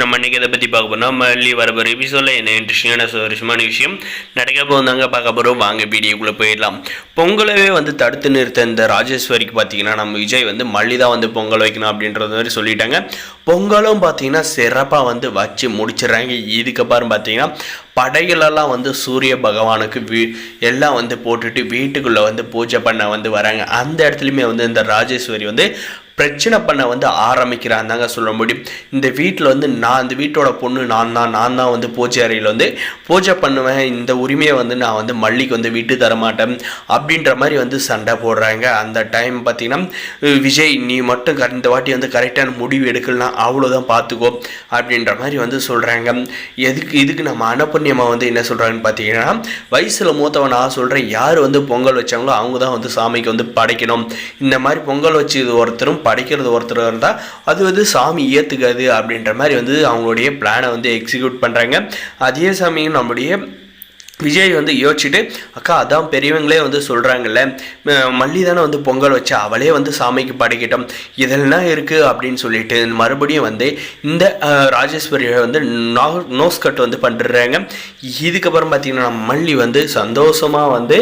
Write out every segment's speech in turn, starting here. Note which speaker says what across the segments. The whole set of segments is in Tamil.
Speaker 1: நம்ம இன்னைக்கு இதை பற்றி பார்க்க போகிறோம். மல்லி வரப்போகிற எபிசோடில் என்ன இன்ட்ரெஸ்டிங்கான சுவாரஸ்யமான விஷயம் நடக்க போந்தாங்க பார்க்க போகிறோம். வாங்க வீடியோக்குள்ளே போயிடலாம். பொங்கலவே தடுத்து நிறுத்த இந்த ராஜேஸ்வரிக்கு பார்த்தீங்கன்னா நம்ம விஜய் மல்லி தான் பொங்கல் வைக்கணும் அப்படின்றது மாதிரி சொல்லிட்டாங்க. பொங்கலும் பார்த்தீங்கன்னா சிறப்பாக வச்சு முடிச்சிடுறாங்க. இதுக்கப்புறம் பார்த்தீங்கன்னா படைகளெல்லாம் சூரிய பகவானுக்கு எல்லாம் போட்டுட்டு வீட்டுக்குள்ளே பூஜை பண்ண வராங்க. அந்த இடத்துலையுமே இந்த ராஜேஸ்வரி பிரச்சனை பண்ண ஆரம்பிக்கிறான் தாங்க சொல்ல முடியும். இந்த வீட்டில் நான் இந்த வீட்டோட பொண்ணு நான் தான் பூஜை அறையில் பூஜை பண்ணுவேன், இந்த உரிமையை நான் மல்லிக்கு விட்டு தரமாட்டேன் அப்படின்ற மாதிரி சண்டை போடுறாங்க. அந்த டைம் பார்த்தீங்கன்னா விஜய் நீ மட்டும் இந்த வாட்டி கரெக்டான முடிவு எடுக்கலாம், அவ்வளோதான் பார்த்துக்கோ அப்படின்ற மாதிரி சொல்கிறாங்க. இதுக்கு நம்ம அனுப்புண்ணியம்மா என்ன சொல்கிறாங்கன்னு பார்த்தீங்கன்னா வயசில் மூத்தவன் நான் சொல்கிறேன், யார் பொங்கல் வச்சாங்களோ அவங்க தான் சாமிக்கு படைக்கணும். இந்த மாதிரி பொங்கல் வச்சு ஒருத்தரும் படிக்கிறது ஒருத்தர் இருந்தால் அது சாமி ஏற்றுக்காது அப்படின்ற மாதிரி அவங்களுடைய பிளானை எக்ஸிக்யூட் பண்ணுறாங்க. அதே சமயம் நம்முடைய விஜய் யோசிச்சுட்டு அக்கா அதான் பெரியவங்களே சொல்கிறாங்கல்ல, மல்லி தானே பொங்கல் வச்சா அவளே சாமிக்கு படைக்கட்டும் இதெல்லாம் இருக்குது அப்படின்னு சொல்லிட்டு மறுபடியும் இந்த ராஜேஸ்வரியை நோஸ் கட் பண்ணிடுறாங்க. இதுக்கப்புறம் பார்த்திங்கன்னா மல்லி சந்தோஷமாக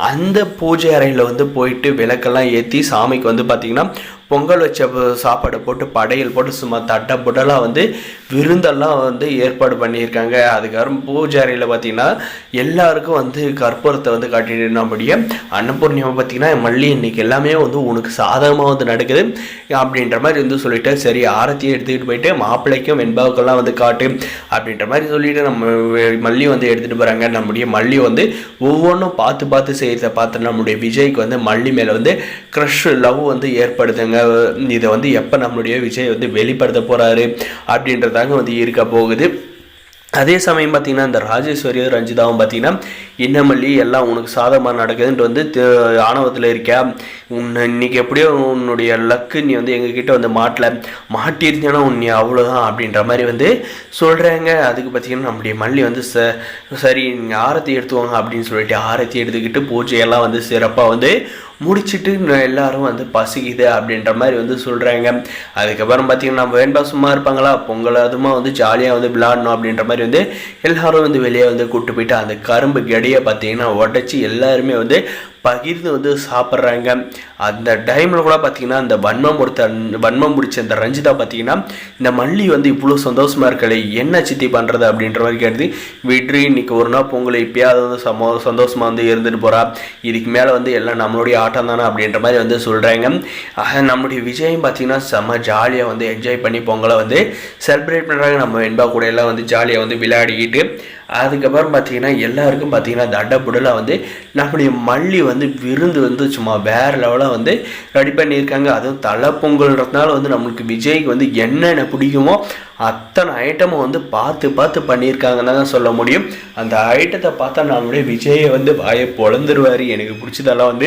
Speaker 1: அந்த பூஜை அறையில் போயிட்டு விளக்கெல்லாம் ஏற்றி சாமிக்கு பார்த்திங்கன்னா பொங்கல் வச்ச சாப்பாடை போட்டு படையல் போட்டு சும்மா தட்டை புடலாக விருந்தெல்லாம் ஏற்பாடு பண்ணியிருக்காங்க. அதுக்கப்புறம் பூஜை அறையில் பார்த்திங்கன்னா எல்லாருக்கும் கற்பூரத்தை காட்டினபடியே அன்னபூர்ணியமாக பார்த்திங்கன்னா மல்லி இன்னைக்கு எல்லாமே உனக்கு சாதகமாக நடக்குது அப்படின்ற மாதிரி சொல்லிட்டு சரி ஆரத்தியை எடுத்துக்கிட்டு போயிட்டு மாப்பிள்ளைக்கும் வெண்பாவுக்கெல்லாம் காட்டு அப்படின்ற மாதிரி சொல்லிட்டு நம்ம மல்லி எடுத்துகிட்டு போகிறாங்க. நம்முடைய மல்லி ஒவ்வொன்றும் பார்த்து செய்கிறத பார்த்து நம்முடைய விஜய்க்கு மல்லி மேலே க்ரஷ் லவ் ஏற்படுதுங்க. இதை எப்போ நம்மளுடைய விஜய் வெளிப்படுத்த போகிறாரு அப்படின்றதாங்க இருக்க போகுது. அதே சமயம் பார்த்திங்கன்னா இந்த ராஜேஸ்வரியும் ரஞ்சிதாவும் பார்த்திங்கன்னா என்ன மல்லி எல்லாம் உனக்கு சாதகமாக நடக்குதுன்ட்டு ஆணவத்தில் இருக்கியா, இன்னைக்கு எப்படியோ உன்னுடைய லக்கு நீ எங்ககிட்ட மாட்டிருந்தேன்னா உன்னை அவ்வளோதான் அப்படின்ற மாதிரி சொல்கிறாங்க. அதுக்கு பார்த்திங்கன்னா நம்முடைய மல்லி சரி நீங்கள் ஆரத்தி எடுத்துவாங்க அப்படின்னு சொல்லிட்டு ஆரத்தி எடுத்துக்கிட்டு பூஜையெல்லாம் சிறப்பாக முடிச்சுட்டு எல்லாரும் பசிக்குது அப்படின்ற மாதிரி சொல்கிறாங்க. அதுக்கப்புறம் பார்த்திங்கன்னா நம்ம வேண்பா சும்மா இருப்பாங்களா, பொங்கல் அதுமா ஜாலியாக விளையாடணும் அப்படின்ற மாதிரி எல்லாரும் வெளியே கூப்பிட்டு போயிட்டு அந்த கரும்பு கெடியை பார்த்திங்கன்னா உடச்சி எல்லாருமே பகிர்ந்து சாப்பிட்றாங்க. அந்த டைமில் கூட பார்த்திங்கன்னா இந்த வன்மம் முடிச்ச இந்த ரஞ்சிதா பார்த்திங்கன்னா இந்த மல்லி இவ்வளோ சந்தோஷமாக இருக்கலை என்ன சித்தி பண்ணுறது அப்படின்ற மாதிரி கேட்டு விட்ரி இன்னைக்கு ஒரு நாள் பொங்கல் இப்போயாவது சந்தோஷமாக இருந்துட்டு போகிறா, இதுக்கு மேலே எல்லாம் நம்மளுடைய ஆட்டம் தானே அப்படின்ற மாதிரி சொல்கிறாங்க. நம்மளுடைய விஜயம் பார்த்திங்கன்னா செம்ம ஜாலியாக என்ஜாய் பண்ணி பொங்கலை செலிப்ரேட் பண்ணுறாங்க. நம்ம வெண்பா கூட எல்லாம் ஜாலியாக விளையாடிக்கிட்டு அதுக்கப்புறம் பார்த்திங்கன்னா எல்லாருக்கும் பார்த்திங்கன்னா தடப்புடலாக நம்முடைய மல்லி விருந்து சும்மா வேறு லெவலாக ரெடி பண்ணியிருக்காங்க. அதுவும் தலை பொங்கல்ன்றதுனால நம்மளுக்கு விஜய்க்கு என்னென்ன பிடிக்குமோ அத்தனை ஐட்டமும் பார்த்து பண்ணியிருக்காங்கன்னு தான் சொல்ல முடியும். அந்த ஐட்டத்தை பார்த்தா நம்மளுடைய விஜயை வாயை பொழந்துருவார், எனக்கு பிடிச்சதெல்லாம்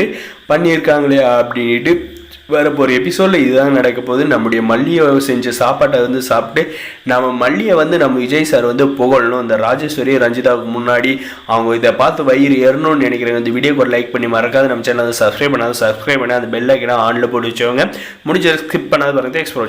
Speaker 1: பண்ணியிருக்காங்களே அப்படின்ட்டு வரப்போகிற எபிசோடில் இதுதான் நடக்க போகுது. நம்முடைய மல்லியை செஞ்ச சாப்பாட்டை சாப்பிட்டு நம்ம மல்லியை நம்ம விஜய் சார் புகழணும். இந்த ராஜேஸ்வரி ரஞ்சிதாவுக்கு முன்னாடி அவங்க இதை பார்த்து வயிறு ஏறணும்னு நினைக்கிறேன். இந்த வீடியோக்கு ஒரு லைக் பண்ணி மறக்காது நம்ம சேனல் சப்ஸ்கிரைப் பண்ணாது அந்த பெல் ஐக்கனை ஆனில் போட்டு வச்சவங்க முடிஞ்ச ஸ்கிப் பண்ணாது பாருங்க. எக்ஸ்ப்ளோர்